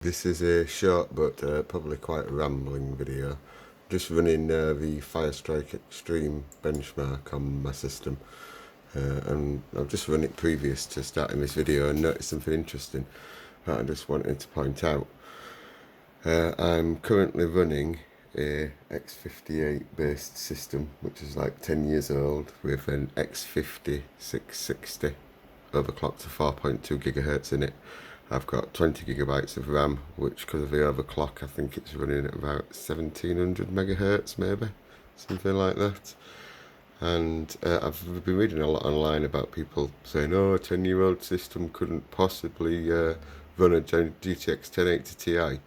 This is a short but probably quite a rambling video. Just running the Firestrike Extreme benchmark on my system, and I've just run it previous to starting this video and noticed something interesting that I just wanted to point out. I'm currently running a X58 based system which is like 10 years old with an X56 X60 overclocked to 4.2 gigahertz in it. I've got 20 gigabytes of RAM, which because of the overclock I think it's running at about 1700 megahertz maybe, something like that. And I've been reading a lot online about people saying, oh, a 10-year-old system couldn't possibly run a GTX 1080 Ti.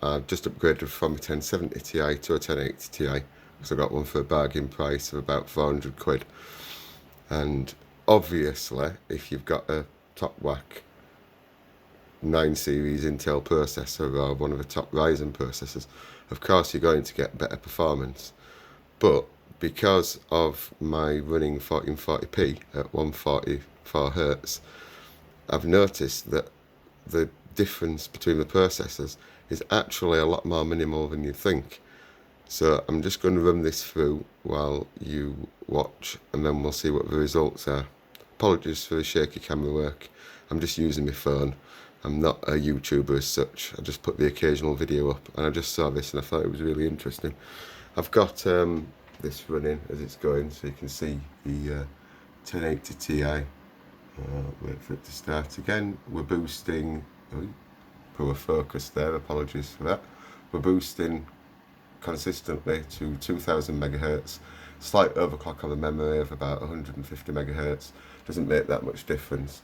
I've just upgraded from a 1070 Ti to a 1080 Ti because I got one for a bargain price of about 400 quid. And obviously, if you've got a top whack 9 series Intel processor or one of the top Ryzen processors, of course you're going to get better performance. But because of my running 1440p at 144 Hz, I've noticed that the difference between the processors is actually a lot more minimal than you think. So I'm just going to run this through while you watch, and then we'll see what the results are. Apologies for the shaky camera work. I'm just using my phone. I'm not a YouTuber as such. I just put the occasional video up, and I just saw this and I thought it was really interesting. I've got this running as it's going, so you can see the 1080 Ti. Wait for it to start again. We're boosting. Poor focus there. Apologies for that. We're boosting consistently to 2000 megahertz. Slight overclock on the memory of about 150 megahertz. Doesn't make that much difference.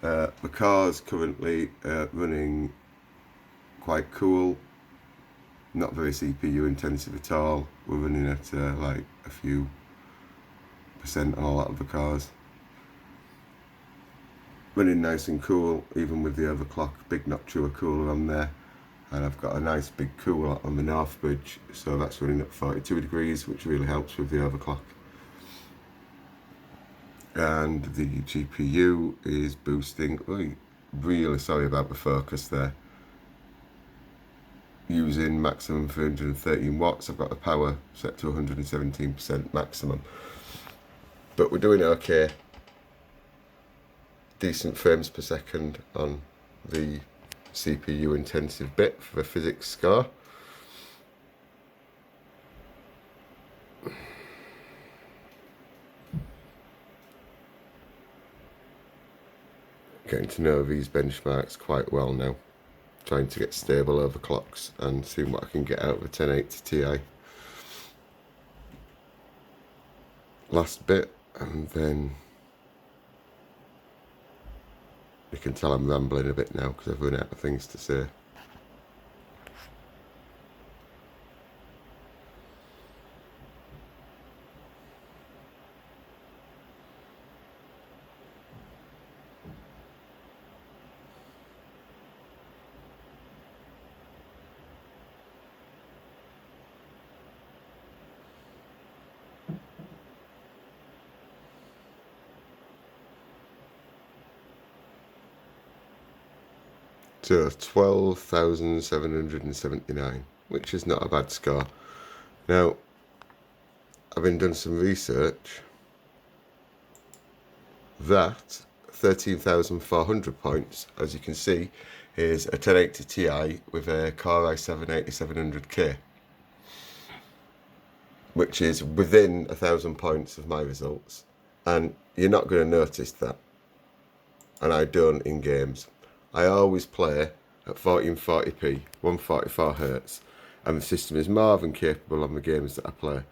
The car's currently running quite cool, not very CPU intensive at all. We're running at like a few percent on a lot of the cars. Running nice and cool, even with the overclock. Big Noctua cooler on there, and I've got a nice big cooler on the North Bridge, so that's running at 42 degrees, which really helps with the overclock. And the GPU is boosting. Really sorry about the focus there. Using maximum 313 watts. I've got the power set to 117% maximum, but we're doing okay. Decent frames per second on the CPU intensive bit for the physics score. Getting to know these benchmarks quite well now. Trying to get stable overclocks and seeing what I can get out of a 1080 Ti. Last bit, and then you can tell I'm rambling a bit now because I've run out of things to say. So 12,779, which is not a bad score. Now, having done some research, that 13,400 points, as you can see, is a 1080 Ti with a Core i7-8700K, which is within 1,000 points of my results, and you're not going to notice that, and I don't in games. I always play at 1440p, 144 Hz, and the system is more than capable on the games that I play.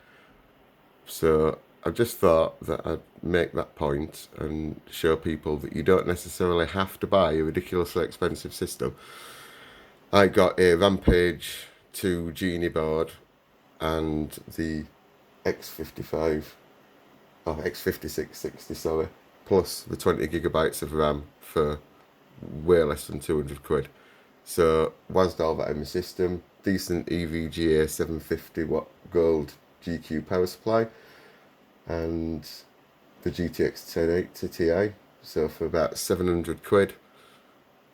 So I just thought that I'd make that point and show people that you don't necessarily have to buy a ridiculously expensive system. I got a Rampage 2 Genie board and the X56 60, plus the 20 gigabytes of RAM for way less than 200 quid. So was all that in the system. Decent EVGA 750 watt gold GQ power supply, and the GTX 1080 Ti. So for about 700 quid,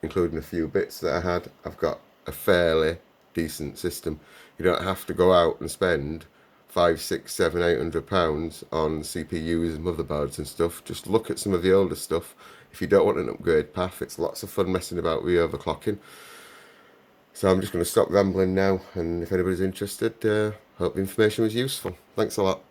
including a few bits that I had, I've got a fairly decent system. You don't have to go out and spend 5, 6, 7, £800 on CPUs and motherboards and stuff. Just look at some of the older stuff. If you don't want an upgrade path, it's lots of fun messing about with overclocking. So I'm just going to stop rambling now, and if anybody's interested, hope the information was useful. Thanks a lot.